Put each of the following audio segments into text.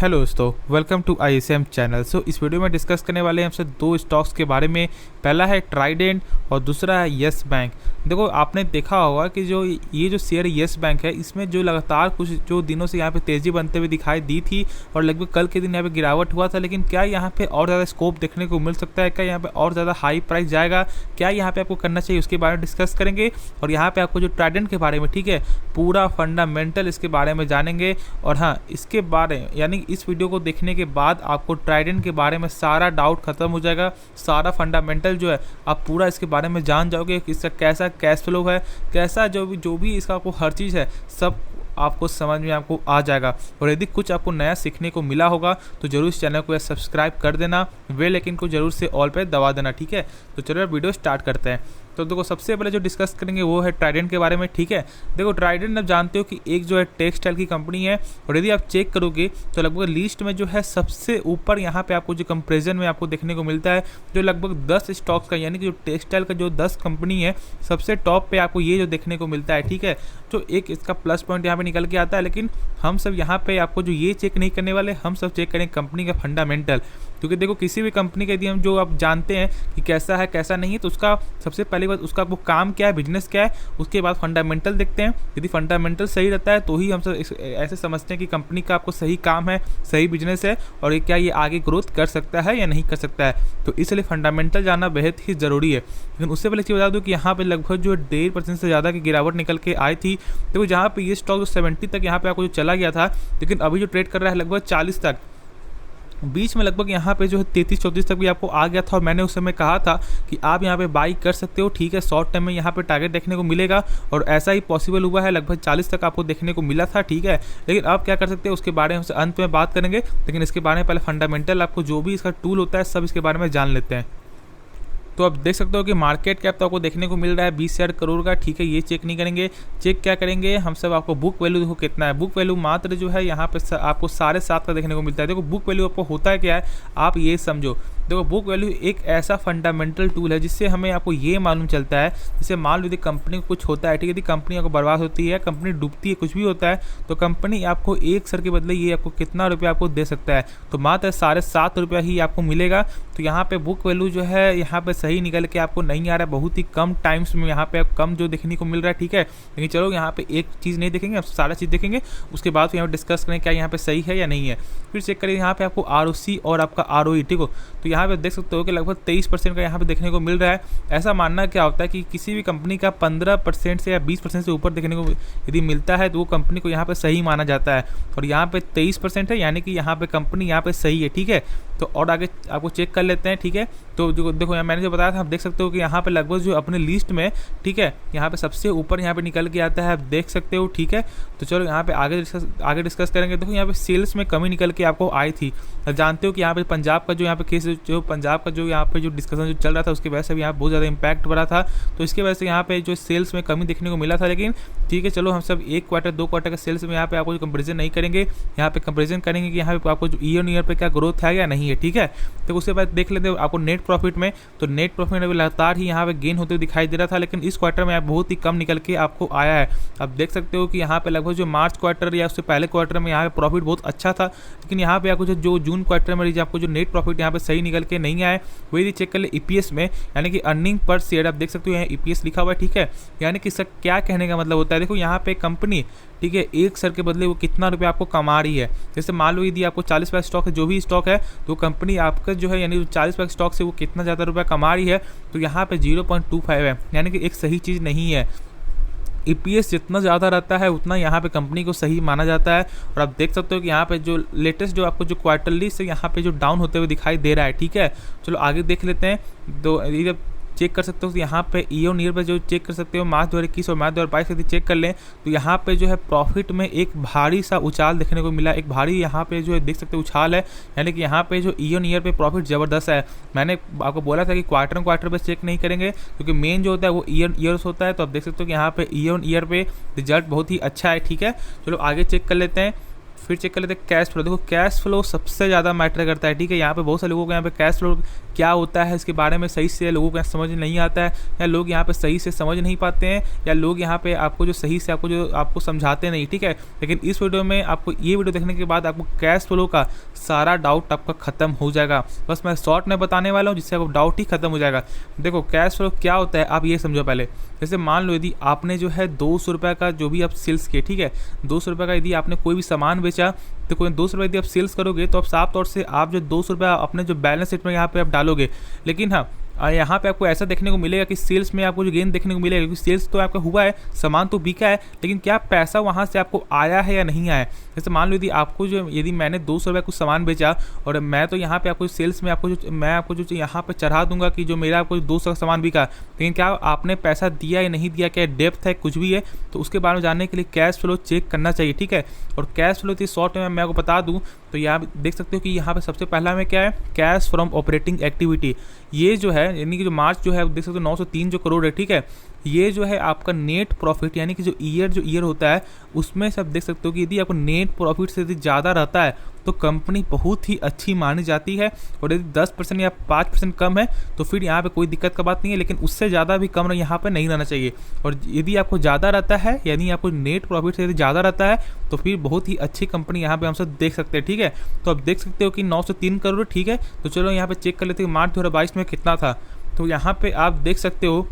Hello दोस्तों, welcome to ISM channel. इस video में डिस्कस करने वाले हैं हमसे दो स्टॉक्स के बारे में। पहला है ट्राइडेंट और दूसरा है येस बैंक। देखो, आपने देखा होगा कि जो ये जो शेयर येस बैंक है, इसमें जो लगातार कुछ जो दिनों से यहाँ पे तेज़ी बनते हुए दिखाई दी थी और लगभग कल के दिन यहाँ पे गिरावट हुआ था। लेकिन क्या यहाँ पे और ज़्यादा स्कोप देखने को मिल सकता है? क्या यहाँ पे और ज़्यादा हाई प्राइस जाएगा? क्या यहाँ पे आपको करना चाहिए, उसके बारे में डिस्कस करेंगे। और यहाँ पे आपको जो ट्राइडेंट के बारे में, ठीक है, पूरा फंडामेंटल इसके बारे में जानेंगे। और हाँ, इसके बारे यानी इस वीडियो को देखने के बाद आपको ट्राइडेंट के बारे में सारा डाउट खत्म हो जाएगा। सारा फंडामेंटल जो है आप पूरा इसके बारे में जान जाओगे कि इसका कैसा कैश फ्लो है, कैसा जो भी इसका आपको हर चीज़ है, सब आपको समझ में आपको आ जाएगा। और यदि कुछ आपको नया सीखने को मिला होगा तो जरूर इस चैनल को सब्सक्राइब कर देना, बेल आइकन को जरूर से ऑल पे दबा देना, ठीक है। तो चलो वीडियो स्टार्ट करते हैं। तो देखो, सबसे पहले जो डिस्कस करेंगे वो है ट्राइडेंट के बारे में, ठीक है। देखो, ट्राइडेंट आप जानते हो कि एक जो है टेक्सटाइल की कंपनी है। और यदि आप चेक करोगे तो लगभग लिस्ट में जो है सबसे ऊपर यहाँ पे आपको जो कंपेरिजन में आपको देखने को मिलता है, जो लगभग 10 स्टॉक्स का, यानी कि जो टेक्सटाइल का जो 10 कंपनी है, सबसे टॉप पे आपको ये जो देखने को मिलता है, ठीक है। तो एक इसका प्लस पॉइंट यहाँ पे निकल के आता है। लेकिन हम सब यहाँ पे आपको जो ये चेक नहीं करने वाले, हम सब चेक करें कंपनी का फंडामेंटल। क्योंकि देखो, किसी भी कंपनी का यदि हम जो आप जानते हैं कि कैसा है कैसा नहीं है, तो उसका सबसे पहले बात उसका वो काम क्या है, बिजनेस क्या है, उसके बाद फंडामेंटल देखते हैं। यदि फंडामेंटल सही रहता है तो ही हम सब ऐसे समझते हैं कि कंपनी का आपको सही काम है, सही बिजनेस है, और क्या ये आगे ग्रोथ कर सकता है या नहीं कर सकता है। तो इसलिए फंडामेंटल जानना बेहद ही ज़रूरी है। लेकिन उससे पहले चीज़ बता दूँ कि यहाँ पर लगभग जो 1.5% से ज़्यादा की गिरावट निकल के आई थी। देखो, जहाँ पर ये स्टॉक जो 70 तक यहाँ पर आपको जो चला गया था, लेकिन अभी जो ट्रेड कर रहा है लगभग 40 तक, बीच में लगभग यहाँ पे जो है 33-34 तक भी आपको आ गया था। और मैंने उस समय कहा था कि आप यहाँ पे बाई कर सकते हो, ठीक है। शॉर्ट टाइम में यहाँ पे टारगेट देखने को मिलेगा, और ऐसा ही पॉसिबल हुआ है। लगभग 40 तक आपको देखने को मिला था, ठीक है। लेकिन आप क्या कर सकते हैं उसके बारे में अंत में बात करेंगे। लेकिन इसके बारे में पहले फंडामेंटल आपको जो भी इसका टूल होता है सब इसके बारे में जान लेते हैं। तो आप देख सकते हो कि मार्केट कैप तो आपको देखने को मिल रहा है 20,000 करोड़ का, ठीक है। ये चेक नहीं करेंगे। चेक क्या करेंगे हम सब, आपको बुक वैल्यू देखो कितना है। बुक वैल्यू मात्र जो है यहाँ पे आपको 7.5 का देखने को मिलता है। देखो, बुक वैल्यू आपको होता है क्या है, आप ये समझो। देखो, बुक वैल्यू एक ऐसा फंडामेंटल टूल है जिससे हमें आपको ये मालूम चलता है, जैसे मान लो यदि कंपनी को कुछ होता है, ठीक है, यदि कंपनी आपको बर्बाद होती है, कंपनी डूबती है, कुछ भी होता है, तो कंपनी आपको 1 सर के बदले ये आपको कितना रुपया आपको दे सकता है, तो मात्र 7.5 रुपया ही आपको मिलेगा। तो यहाँ पे बुक वैल्यू जो है यहाँ पे सही निकल के आपको नहीं आ रहा है, बहुत ही कम टाइम्स में यहाँ पे आप कम जो देखने को मिल रहा है, ठीक है। लेकिन चलो, यहाँ पे एक चीज़ नहीं देखेंगे, आप सारा चीज़ देखेंगे, उसके बाद फिर यहाँ पे डिस्कस करें क्या यहाँ पे सही है या नहीं है। फिर चेक करें यहाँ पे आपको ROC और आपका ROE, ठीक हो। तो यहाँ पे देख सकते हो कि लगभग 23% का यहाँ पे देखने को मिल रहा है। ऐसा मानना क्या होता है कि किसी भी कंपनी का 15% से या 20% से ऊपर देखने को यदि मिलता है तो वो कंपनी को यहाँ पे सही माना जाता है। और यहाँ पे 23% है, यानी कि यहाँ पे कंपनी यहाँ पे सही है, ठीक है। तो और आगे आपको चेक कर लेते हैं, ठीक है। तो जो देखो, यहाँ मैंने जो बताया था, आप देख सकते हो कि यहाँ पे लगभग जो अपने लिस्ट में, ठीक है, यहाँ पे सबसे ऊपर यहाँ पे निकल के आता है, आप देख सकते हो, ठीक है। तो चलो यहाँ पे आगे डिस्कस करेंगे। देखो, यहाँ पे सेल्स में कमी निकल के आपको आई थी। आप जानते हो कि यहाँ पे पंजाब का जो यहाँ पे केस, जो पंजाब का जो यहाँ पे जो डिस्कशन जो चल रहा था, उसकी वजह से भी यहाँ बहुत ज़्यादा इंपैक्ट बढ़ा था। तो इसकी वजह से यहाँ पे जो सेल्स में कमी देखने को मिला था। लेकिन ठीक है, चलो, हम सब 1 क्वार्टर 2 क्वार्टर का सेल्स में यहाँ पे आपको जो कंपेरिजन नहीं करेंगे, यहाँ पे कंपेरिजन करेंगे कि यहाँ पे आपको जो ईयर ऑन ईयर पे क्या ग्रोथ है या नहीं है, ठीक है। तो उसके बाद देख लेते हैं आपको नेट प्रॉफिट में। तो नेट प्रॉफिट में लगातार ही यहाँ पे गेन होते हुए दिखाई दे रहा था, लेकिन इस क्वार्टर में बहुत ही कम निकल के आपको आया है। आप देख सकते हो कि यहाँ पे लगभग जो मार्च क्वार्टर या उससे पहले क्वार्टर में यहाँ पे प्रॉफिट बहुत अच्छा था, लेकिन यहाँ पे आपको जो जून क्वार्टर में आपको जो नेट प्रॉफिट यहाँ पे सही निकल के नहीं आया। वही चेक कर ले EPS में, यानी कि अर्निंग पर शेयर, आप देख सकते हो यहाँ EPS लिखा हुआ है, ठीक है। यानी कि इसका क्या कहने का मतलब होता है, देखो यहाँ पे कंपनी, ठीक है, 1 सर के बदले वो कितना रुपया आपको कमा रही है। जैसे मान लो यदि आपको 40 पैसे स्टॉक है, जो भी स्टॉक है, तो कंपनी आपका जो है यानी 40 पैसे स्टॉक से वो कितना ज़्यादा रुपया कमा रही है, तो यहाँ पे 0.25 है, यानी कि एक सही चीज़ नहीं है। EPS जितना ज़्यादा रहता है उतना यहाँ पे कंपनी को सही माना जाता है। और आप देख सकते हो कि यहाँ पे जो लेटेस्ट जो आपको जो क्वार्टरली से यहाँ पे जो डाउन होते हुए दिखाई दे रहा है, ठीक है। चलो आगे देख लेते हैं। तो ये चेक कर सकते हो, यहाँ पे ईयर ऑन ईयर पे जो चेक कर सकते हो, मार्च 2021 और मार्च 2022 यदि चेक कर लें तो यहाँ पे जो है प्रॉफिट में एक भारी सा उछाल देखने को मिला। एक भारी यहाँ पे जो है देख सकते हो उछाल है, यानी कि यहाँ पे जो ईयर ऑन ईयर पे प्रॉफिट ज़बरदस्त है। मैंने आपको बोला था कि क्वार्टर पे चेक नहीं करेंगे, क्योंकि मेन जो होता है वो ईयर्स होता है। तो आप देख सकते हो कि यहाँ पे ईयर ऑन ईयर पे रिजल्ट बहुत ही अच्छा है, ठीक है। चलो आगे चेक कर लेते हैं। फिर चेक कर लेते हैं कैश फ्लो। देखो कैश फ्लो सबसे ज़्यादा मैटर करता है, ठीक है। यहाँ पे बहुत सारे लोगों को यहाँ पे कैश फ्लो क्या होता है इसके बारे में सही से लोगों को समझ नहीं आता है, या लोग यहाँ पे सही से समझ नहीं पाते हैं, या लोग यहाँ पे आपको जो सही से आपको समझाते नहीं, ठीक है। लेकिन इस वीडियो में आपको ये वीडियो देखने के बाद आपको कैश फ्लो का सारा डाउट आपका खत्म हो जाएगा। बस मैं शॉर्ट में बताने वाला हूँ जिससे आपको डाउट ही खत्म हो जाएगा। देखो कैश फ्लो क्या होता है आप ये समझो पहले। जैसे मान लो यदि आपने जो है 200 रुपये का जो भी आप सेल्स किए, ठीक है, 200 रुपये का यदि आपने कोई भी सामान बेचा, तो कोई 200 रुपये यदि आप सेल्स करोगे तो आप साफ तौर से आप जो 200 रुपये अपने जो बैलेंस शीट में यहाँ पे आप डालोगे। लेकिन हाँ, यहाँ पे आपको ऐसा देखने को मिलेगा कि सेल्स में आपको जो गेन देखने को मिलेगा, क्योंकि सेल्स तो आपका हुआ है, सामान तो बिका है, लेकिन क्या पैसा वहाँ से आपको आया है या नहीं आया है। जैसे मान लो यदि मैंने 200 रुपये कुछ सामान बेचा और मैं तो यहाँ पे आपको सेल्स में मैं आपको जो यहाँ पे चढ़ा दूंगा कि जो मेरा आपको 200 का सामान बिका, लेकिन क्या आपने पैसा दिया या नहीं दिया, क्या डेप्थ है, कुछ भी है, तो उसके बारे में जानने के लिए कैश फ्लो चेक करना चाहिए, ठीक है। और कैश फ्लो थी शॉर्ट में मैं आपको बता दूं तो यहाँ देख सकते हो कि यहाँ पे सबसे पहला में क्या है, कैश फ्रॉम ऑपरेटिंग एक्टिविटी। ये जो है यानी कि जो मार्च जो है देख सकते हो 903 जो करोड़ है, ठीक है। ये जो है आपका नेट प्रॉफिट यानी कि जो ईयर होता है उसमें सब देख सकते हो कि यदि आपको नेट प्रॉफिट से यदि ज़्यादा रहता है तो कंपनी बहुत ही अच्छी मानी जाती है। और यदि 10% या 5% कम है तो फिर यहाँ पे कोई दिक्कत का बात नहीं है, लेकिन उससे ज़्यादा भी कम यहाँ पे नहीं रहना चाहिए। और यदि आपको ज़्यादा रहता है यानी आपको नेट प्रॉफिट से यदि ज़्यादा रहता है तो फिर बहुत ही अच्छी कंपनी यहाँ पे हम सब देख सकते हैं, ठीक है। तो आप देख सकते हो कि 903 करोड़, ठीक है। तो चलो यहाँ पे चेक कर लेते हैं मार्च 2022 में कितना था। तो यहाँ पे आप देख सकते हो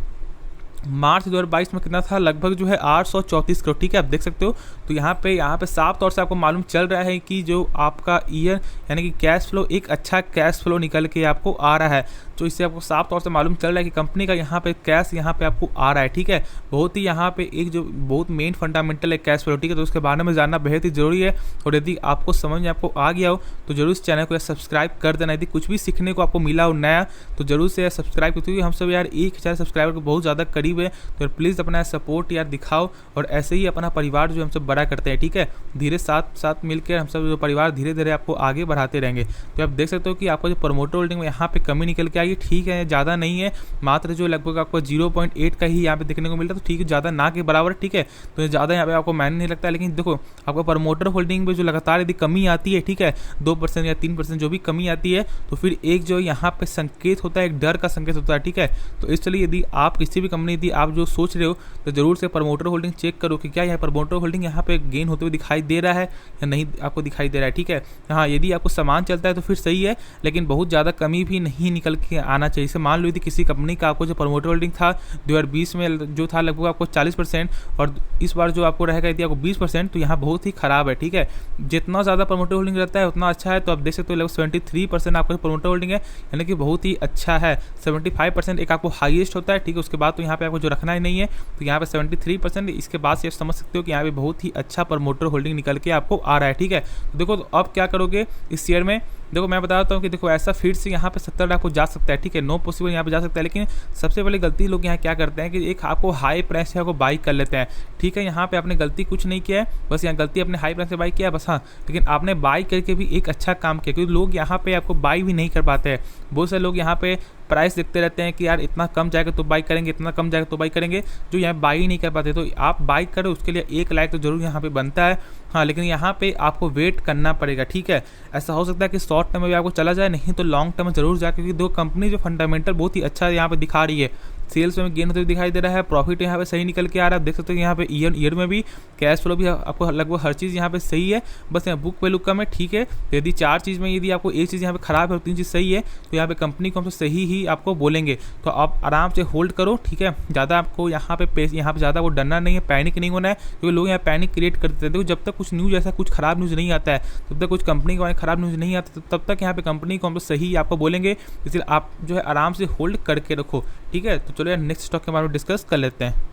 मार्च 2022 में कितना था, लगभग जो है 834 करोड़, ठीक है। आप देख सकते हो। तो यहाँ पे साफ तौर से आपको मालूम चल रहा है कि जो आपका ईयर यानी कि कैश फ्लो एक अच्छा कैश फ्लो निकल के आपको आ रहा है। तो इससे आपको साफ तौर से मालूम चल रहा है कि कंपनी का यहाँ पे कैश यहाँ पे आपको आ रहा है, ठीक है। बहुत ही यहाँ पे एक जो बहुत मेन फंडामेंटल है कैश फ्लो, ठीक है। तो उसके बारे में जानना बेहद ही जरूरी है। और यदि आपको समझ में आपको आ गया हो तो जरूर इस चैनल को सब्सक्राइब कर देना। यदि कुछ भी सीखने को आपको मिला हो नया तो जरूर से सब्सक्राइब करते, क्योंकि हम सब यार 1000 सब्सक्राइबर को बहुत ज़्यादा करीब है। तो प्लीज़ अपना सपोर्ट यार दिखाओ और ऐसे ही अपना परिवार जो हम सब बड़ा करते हैं, ठीक है। धीरे साथ मिलकर हम सब जो परिवार धीरे धीरे आपको आगे बढ़ाते रहेंगे। तो आप देख सकते हो कि आपका जो प्रमोटर होल्डिंग में यहाँ पे कमी निकल के आई है, ठीक है, ज़्यादा नहीं है, मात्र जो लगभग आपको 0.8 का ही यहाँ पे देखने को मिलता है। तो ठीक है, ज़्यादा ना के बराबर, ठीक है। तो ज़्यादा यहाँ पे आपको मायने नहीं लगता। लेकिन देखो आपका प्रमोटर होल्डिंग में जो लगातार यदि कमी आती है, ठीक है, 2% या 3% जो भी कमी आती है, तो फिर एक जो यहाँ पे संकेत होता है, एक डर का संकेत होता है, ठीक है। तो इसलिए यदि आप किसी भी कंपनी यदि आप जो सोच रहे हो तो जरूर से प्रमोटर होल्डिंग चेक करो कि क्या यहाँ प्रमोटर होल्डिंग यहाँ पे गेन होते हुए दिखाई दे रहा है या नहीं आपको दिखाई दे रहा है, ठीक है। हाँ, यदि आपको सामान चलता है तो फिर सही है, लेकिन बहुत ज़्यादा कमी भी नहीं निकल के आना चाहिए। जैसे मान लो यदि किसी कंपनी का आपको जो प्रमोटर होल्डिंग था 2020 में जो था लगभग आपको 40% और इस बार जो आपको रहेगा यदि आपको 20%, तो यहाँ बहुत ही खराब है, ठीक है। जितना ज़्यादा प्रमोटर होल्डिंग रहता है उतना अच्छा है। तो आप देख सकते हो लगभग 73% आपका प्रमोटर होल्डिंग है, यानी कि बहुत ही अच्छा है। 75% एक आपको हाईएस्ट होता है, ठीक है। उसके बाद तो यहाँ पे आपको जो रखना ही नहीं है, तो यहाँ पे 73%। इसके बाद से आप समझ सकते हो कि यहाँ पे बहुत ही अच्छा प्रमोटर होल्डिंग निकल के आपको आ रहा है, ठीक है। तो देखो तो अब क्या करोगे इस शेयर में, देखो मैं बताता हूँ कि देखो ऐसा फिर से यहाँ पे 70 लाख को जा सकता है, ठीक है, नो पॉसिबल यहाँ पे जा सकता है। लेकिन सबसे पहले गलती लोग यहाँ क्या करते हैं कि एक आपको हाई प्राइस से आपको बाई कर लेते हैं, ठीक है। यहाँ पे आपने गलती कुछ नहीं किया है, बस यहाँ गलती अपने हाई प्राइस से बाई किया है बस, हाँ। लेकिन आपने बाई करके भी एक अच्छा काम किया, क्योंकि लोग यहाँ पे आपको बाई भी नहीं कर पाते हैं। बहुत सारे लोग यहाँ पे प्राइस देखते रहते हैं कि यार इतना कम जाएगा तो बाई करेंगे, इतना कम जाएगा तो बाई करेंगे, जो यहाँ बाई नहीं कर पाते। तो आप बाई करो उसके लिए 1 लाख तो जरूर यहाँ पे बनता है, हाँ। लेकिन यहाँ पे आपको वेट करना पड़ेगा, ठीक है। ऐसा हो सकता है कि शॉर्ट टर्म में भी आपको चला जाए, नहीं तो लॉन्ग टर्म में जरूर जाए, क्योंकि दो कंपनी जो फंडामेंटल बहुत ही अच्छा यहाँ पे दिखा रही है। सेल्स में गेन होते हुए दिखाई दे रहा है, प्रॉफिट यहाँ पे सही निकल के आ रहा है। आप देख सकते हो यहाँ पे ईयर में भी कैश फ्लो भी आपको लगभग हर चीज़ यहाँ पे सही है, बस यहाँ बुक वैल्यू कम है, ठीक है। तो यदि 4 चीज़ में यदि आपको एक चीज़ यहाँ पे खराब है और 3 चीज़ सही है, तो यहाँ पे कंपनी को हम सही ही आपको बोलेंगे। तो आप आराम से होल्ड करो, ठीक है। ज़्यादा आपको यहाँ पे ज़्यादा वो डरना नहीं है, पैनिक नहीं होना है, क्योंकि लोग यहाँ पैनिक क्रिएट करते हैं। देखो जब तक कुछ न्यूज़ ऐसा कुछ खराब न्यूज़ नहीं आता है, तब तक कुछ कंपनी के बारे में खराब न्यूज़ नहीं आता, तब तक यहाँ पे कंपनी को हम सही आपको बोलेंगे। इसलिए आप जो है आराम से होल्ड करके रखो, ठीक है। तो चलो यार नेक्स्ट स्टॉक के बारे में डिस्कस कर लेते हैं।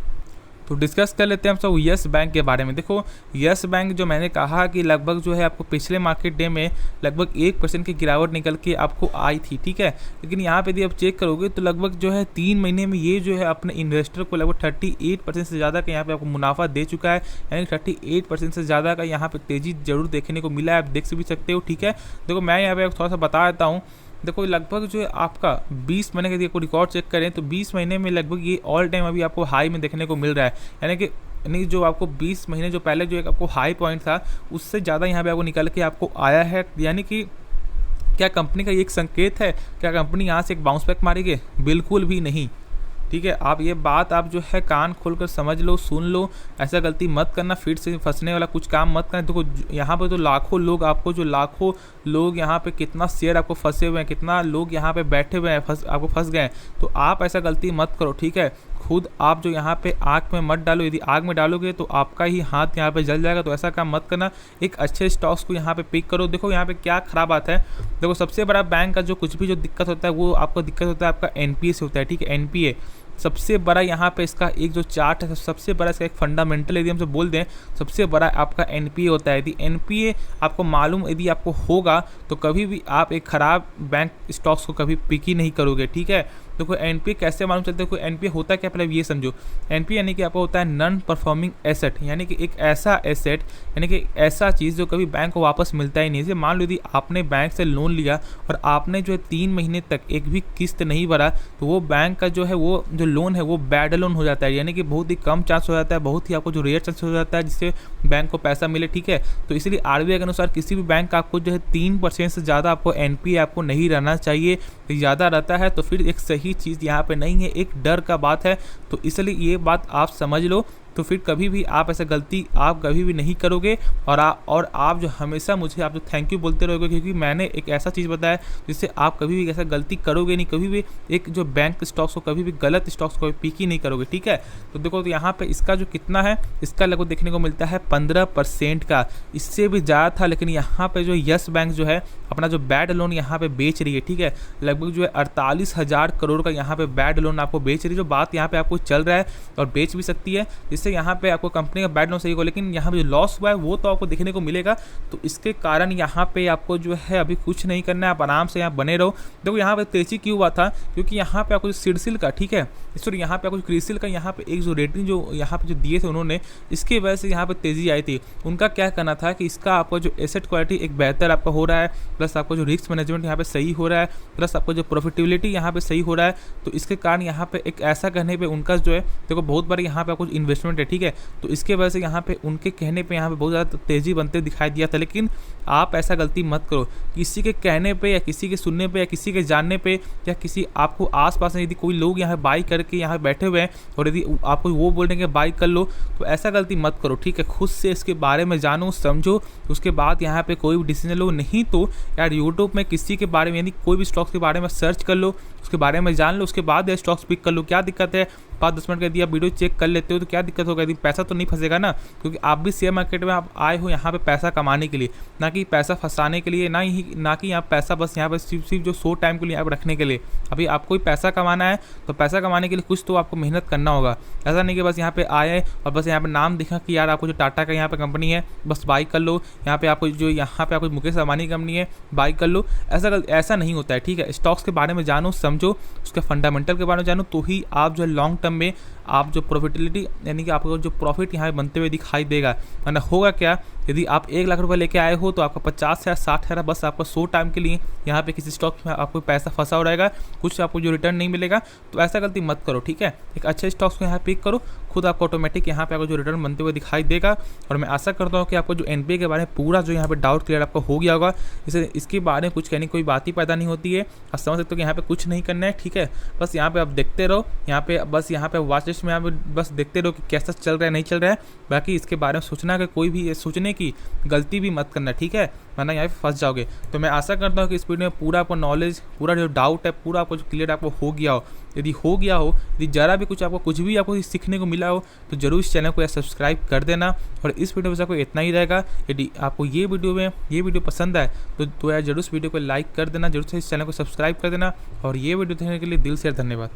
तो डिस्कस कर लेते हैं हम सब यस बैंक के बारे में। देखो यस बैंक जो मैंने कहा कि लगभग जो है आपको पिछले मार्केट डे में लगभग 1% की गिरावट निकल के आपको आई थी, ठीक है। लेकिन यहाँ पे यदि आप चेक करोगे तो लगभग जो है 3 महीने में ये जो है अपने इन्वेस्टर को लगभग 38% से ज़्यादा का यहाँ पे आपको मुनाफा दे चुका है, यानी 38% से ज़्यादा का यहाँ पे तेज़ी जरूर देखने को मिला है, आप देख भी सकते हो, ठीक है। देखो मैं यहाँ पे थोड़ा सा बता देता हूँ। देखो लगभग जो है आपका 20 महीने का यदि आपको रिकॉर्ड चेक करें तो 20 महीने में लगभग ये ऑल टाइम अभी आपको हाई में देखने को मिल रहा है, यानी कि यानी जो आपको 20 महीने जो पहले जो एक आपको हाई पॉइंट था उससे ज़्यादा यहाँ पे आपको निकल के आपको आया है। यानी कि क्या कंपनी का ये एक संकेत है, क्या कंपनी यहाँ से एक बाउंस बैक मारेगी? बिल्कुल भी नहीं। ठीक है, आप ये बात आप जो है कान खोलकर समझ लो, सुन लो, ऐसा गलती मत करना, फिर से फंसने वाला कुछ काम मत करना। देखो यहाँ पे तो लाखों लोग आपको, जो लाखों लोग यहाँ पे कितना शेयर आपको फंसे हुए हैं, कितना लोग यहाँ पे बैठे हुए हैं, आपको फंस गए हैं। तो आप ऐसा गलती मत करो। ठीक है, खुद आप जो यहाँ पे आग में मत डालो, यदि आग में डालोगे तो आपका ही हाथ यहाँ पे जल जाएगा। तो ऐसा काम मत करना, एक अच्छे स्टॉक्स को यहाँ पे पिक करो। देखो यहाँ पे क्या खराब बात है, देखो सबसे बड़ा बैंक का जो कुछ भी जो दिक्कत होता है वो आपको दिक्कत होता है आपका एनपीए से होता है। ठीक है, एनपीए सबसे बड़ा यहाँ पे इसका एक जो चार्ट है, सबसे बड़ा इसका एक फंडामेंटल यदि हम से बोल दें, सबसे बड़ा आपका एनपीए होता है। यदि एनपीए आपको मालूम यदि आपको होगा तो कभी भी आप एक ख़राब बैंक स्टॉक्स को कभी पिक ही नहीं करोगे। ठीक है, देखो एनपीए कैसे मालूम चलता है, कोई एनपीए होता है क्या, पहले ये समझो। एनपीए यानी कि आपको होता है नॉन परफॉर्मिंग एसेट, यानी कि एक ऐसा एसेट, यानी कि ऐसा चीज़ जो कभी बैंक को वापस मिलता ही नहीं। जैसे मान लो यदि आपने बैंक से लोन लिया और आपने जो है 3 महीने तक एक भी किस्त नहीं भरा, तो वो बैंक का जो है वो जो लोन है वो बैड लोन हो जाता है। यानी कि बहुत ही कम चांस हो जाता है, बहुत ही आपको जो रेयर चांस हो जाता है जिससे बैंक को पैसा मिले। ठीक है, तो इसलिए आरबीआई के अनुसार किसी भी बैंक का आपको जो है 3% से ज़्यादा आपको एनपीए आपको नहीं रहना चाहिए। ज़्यादा रहता है तो फिर एक सही चीज़ यहाँ पे नहीं है, एक डर का बात है। तो इसलिए ये बात आप समझ लो, तो फिर कभी भी आप ऐसा गलती आप कभी भी नहीं करोगे। और आप जो हमेशा मुझे आप जो थैंक यू बोलते रहोगे, क्योंकि मैंने एक ऐसा चीज़ बताया जिससे आप कभी भी ऐसा गलती करोगे नहीं, कभी भी एक जो बैंक स्टॉक्स को कभी भी गलत स्टॉक्स को पिक ही नहीं करोगे। ठीक है, तो देखो तो यहाँ पे इसका जो कितना है, इसका लगभग देखने को मिलता है 15% का, इससे भी ज़्यादा था। लेकिन यहाँ पे जो यस बैंक जो है अपना जो बैड लोन यहाँ पे बेच रही है। ठीक है, लगभग जो है 48,000 करोड़ का यहाँ पे बैड लोन आपको बेच रही है। जो बात यहाँ पे आपको चल रहा है और बेच भी सकती है, जिससे यहाँ पे आपको कंपनी का बैड लोन सही हो, लेकिन यहाँ पे जो लॉस हुआ है वो तो आपको देखने को मिलेगा। तो इसके कारण यहाँ पे आपको जो है अभी कुछ नहीं करना है, आप आराम से यहाँ बने रहो। देखो यहाँ पे तेजी क्यों हुआ था, क्योंकि यहाँ पे आपको सिडसिल का, ठीक है सॉरी यहाँ पे आपको क्रिसिल का यहाँ पे एक जो रेटिंग जो यहाँ पे जो दिए थे उन्होंने, इसकी वजह से यहाँ पे तेजी आई थी। उनका क्या कहना था कि इसका आपको जो एसेट क्वालिटी एक बेहतर आपका हो रहा है, प्लस आपको जो रिस्क मैनेजमेंट यहाँ पे सही हो रहा है, प्लस आपको जो प्रॉफिटेबिलिटी यहाँ पे सही हो रहा है। तो इसके कारण यहाँ पे एक ऐसा कहने पे उनका जो है देखो बहुत बार यहाँ पे आपको इन्वेस्टमेंट है। ठीक है, तो इसके वजह से यहाँ पे उनके कहने पे यहाँ पे बहुत ज़्यादा तेज़ी बनते दिखाई दिया था। लेकिन आप ऐसा गलती मत करो, किसी के कहने पे या किसी के सुनने पे या किसी के जानने पे या किसी आपको आसपास में यदि कोई लोग यहाँ बाई करके यहाँ बैठे हुए हैं और यदि आपको वो बोलने के बाई कर लो, तो ऐसा गलती मत करो। ठीक है, खुद से इसके बारे में जानो समझो, उसके बाद यहाँ पे कोई भी डिसीजन लो। नहीं तो यार यूट्यूब में किसी के बारे में यानी कोई भी स्टॉक्स के बारे में सर्च कर लो, उसके बारे में जान लो, उसके बाद स्टॉक्स पिक कर लो। क्या दिक्कत है, 5-10 मिनट का यदि आप वीडियो चेक कर लेते हो तो क्या दिक्कत होगा, यदि पैसा तो नहीं फंसेगा ना, क्योंकि आप भी शेयर मार्केट में आप आए हो यहाँ पे पैसा कमाने के लिए, ना कि पैसा फंसाने के लिए, ना कि आप पैसा बस यहाँ पे सिर्फ जो शो टाइम के लिए आप रखने के लिए। अभी आपको ही पैसा कमाना है तो पैसा कमाने के लिए कुछ तो आपको मेहनत करना होगा। ऐसा नहीं कि बस यहाँ पे आए और बस यहाँ पे नाम दिखा कि यार आपको जो टाटा का यहाँ पे कंपनी है बस बाई कर लो, यहाँ पे आपको जो यहाँ पे आपको मुकेश अंबानी कंपनी है बाई कर लो, ऐसा नहीं होता है। ठीक है, स्टॉक्स के बारे में जानो समझो, उसके फंडामेंटल के बारे में जानो, तो ही आप जो लॉन्ग टर्म में आप जो प्रॉफिटेबिलिटी यानी कि आपको जो प्रॉफिट यहाँ बनते हुए दिखाई देगा। वरना होगा क्या, यदि आप 1 लाख रुपए लेके आए हो तो आपका 50 या 60 बस आपका 100 टाइम के लिए यहाँ पे किसी स्टॉक में आपको पैसा फंसा हो रहेगा, कुछ आपको जो रिटर्न नहीं मिलेगा। तो ऐसा गलती मत करो। ठीक है, एक अच्छे स्टॉक्स को यहाँ पिक करो, खुद आपको ऑटोमेटिक यहाँ पे आपको जो रिटर्न बनते हुए दिखाई देगा। और मैं आशा करता हूँ कि आपको जो एनपीए के बारे में पूरा जो यहाँ पे डाउट क्लियर आपको हो गया होगा। इसके बारे में कुछ कहने की कोई बात ही पैदा नहीं होती है, आप समझ सकते हो कि यहाँ पे कुछ नहीं करना है। ठीक है, बस यहाँ पे आप देखते रहो, यहाँ पे बस यहाँ पे वॉच लिस्ट में आप बस देखते रहो कि कैसा चल रहा है नहीं चल रहा है। बाकी इसके बारे में सोचना कि कोई भी सोचने की गलती भी मत करना। ठीक है, वरना यहाँ पे फंस जाओगे। तो मैं आशा करता हूँ कि इस वीडियो में पूरा आपको नॉलेज, पूरा जो डाउट है पूरा आपको जो क्लियर आपको हो गया हो। यदि हो गया हो, यदि ज़रा भी कुछ आपको सीखने को मिला हो तो जरूर इस चैनल को सब्सक्राइब कर देना। और इस वीडियो में आपको इतना ही रहेगा। यदि आपको ये वीडियो पसंद आए तो यार जरूर इस वीडियो को लाइक कर देना, जरूर से इस चैनल को सब्सक्राइब कर देना। और ये वीडियो देखने के लिए दिल से धन्यवाद।